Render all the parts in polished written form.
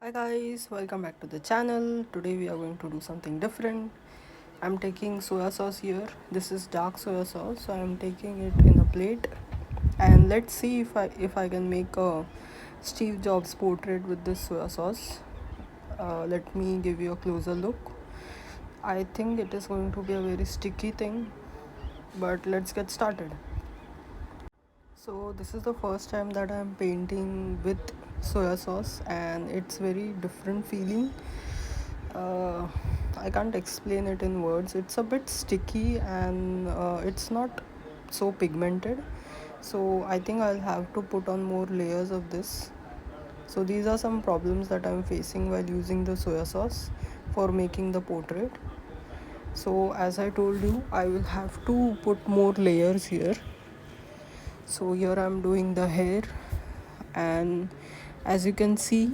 Hi guys, welcome back to the channel. Today we are going to do something different. I'm taking soya sauce here. This is dark soya sauce, so I'm taking it in a plate. And let's see if I can make a Steve Jobs portrait with this soya sauce. Let me give you a closer look. I think it is going to be a very sticky thing, but let's get started. So this is the first time that I'm painting with soya sauce, and it's very different feeling. uh, I can't explain it in words. It's a bit sticky and it's not so pigmented. So I think I'll have to put on more layers of this. So these are some problems that I'm facing while using the soya sauce for making the portrait. So as I told you, I will have to put more layers here. So here I'm doing the hair, and as you can see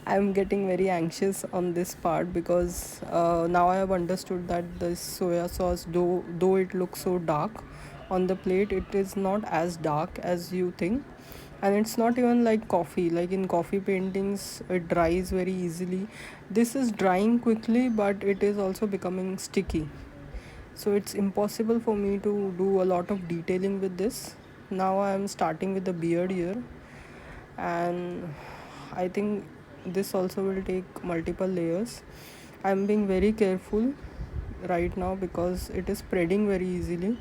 I'm getting very anxious on this part because now I have understood that this soya sauce, though it looks so dark on the plate, it is not as dark as you think. And it's not even like coffee. Like in coffee paintings it dries very easily. This is drying quickly, but it is also becoming sticky, so it's impossible for me to do a lot of detailing with this. Now I am starting with the beard here, and I think this also will take multiple layers. I'm being very careful right now because it is spreading very easily,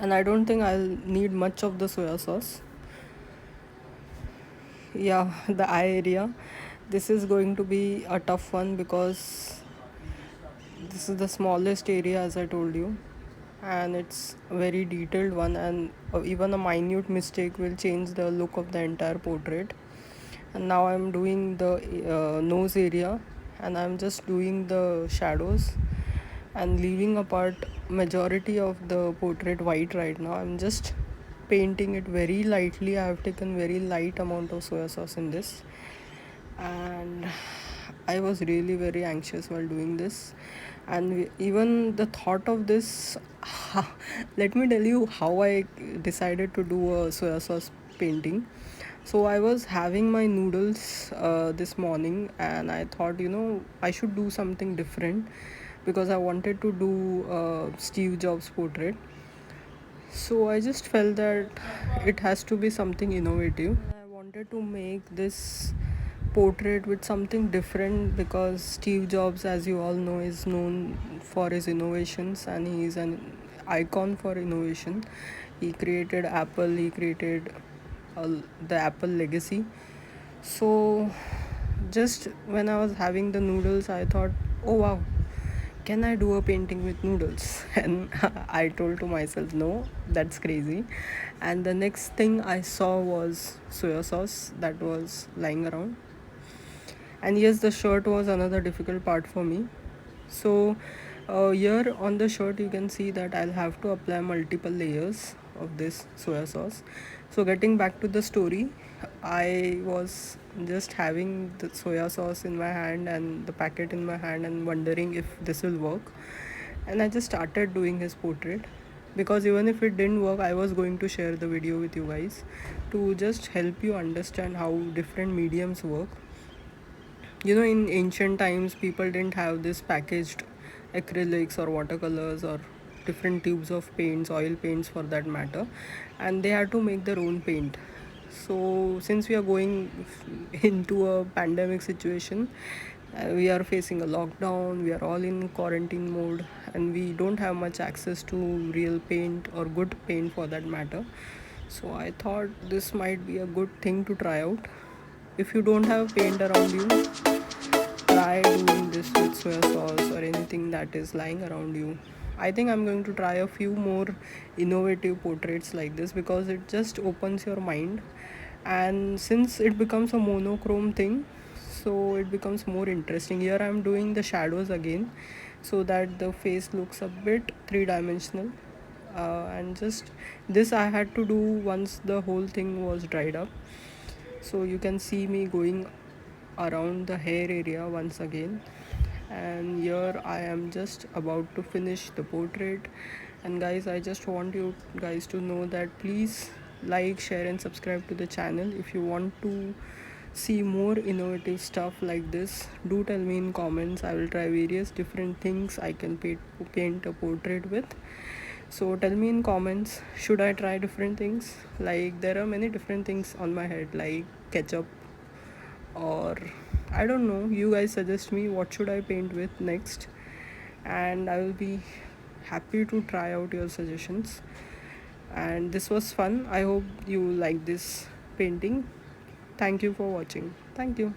and I don't think I'll need much of the soya sauce. Yeah, the eye area, this is going to be a tough one because this is the smallest area, as I told you, and it's a very detailed one, and even a minute mistake will change the look of the entire portrait. And now I'm doing the nose area, and I'm just doing the shadows and leaving apart majority of the portrait white. Right now I'm just painting it very lightly. I have taken very light amount of soya sauce in this, and I was really very anxious while doing this. And even the thought of this, let me tell you how I decided to do a soya sauce painting. So I was having my noodles this morning, and I thought, I should do something different because I wanted to do Steve Jobs portrait. So I just felt that it has to be something innovative. I wanted to make this portrait with something different because Steve Jobs, as you all know, is known for his innovations, and he is an icon for innovation. He created Apple, he created the Apple legacy. So just when I was having the noodles, I thought, oh wow, can I do a painting with noodles? And I told to myself, no, that's crazy. And the next thing I saw was soya sauce that was lying around. And yes, the shirt was another difficult part for me. So here on the shirt you can see that I'll have to apply multiple layers of this soya sauce. So getting back to the story, I was just having the soya sauce in my hand and the packet in my hand and wondering if this will work. And I just started doing his portrait because even if it didn't work, I was going to share the video with you guys to just help you understand how different mediums work. In ancient times, people didn't have this packaged acrylics or watercolors or different tubes of paints, oil paints for that matter, and they had to make their own paint. So since we are going into a pandemic situation, we are facing a lockdown, we are all in quarantine mode, and we don't have much access to real paint or good paint for that matter. So I thought this might be a good thing to try out. If you don't have paint around you, try doing this with soya sauce or anything that is lying around you. I think I'm going to try a few more innovative portraits like this because it just opens your mind. And since it becomes a monochrome thing, so it becomes more interesting. Here I'm doing the shadows again so that the face looks a bit three-dimensional. And just this I had to do once the whole thing was dried up. So you can see me going around the hair area once again, and here I am just about to finish the portrait. And guys, I just want you guys to know that please like, share and subscribe to the channel if you want to see more innovative stuff like this, do tell me in comments. I will try various different things I can paint a portrait with. So tell me in comments, should I try different things? Like there are many different things on my head, like ketchup, or I don't know. You guys suggest me what should I paint with next, and I will be happy to try out your suggestions. And this was fun. I hope you like this painting. Thank you for watching. Thank you.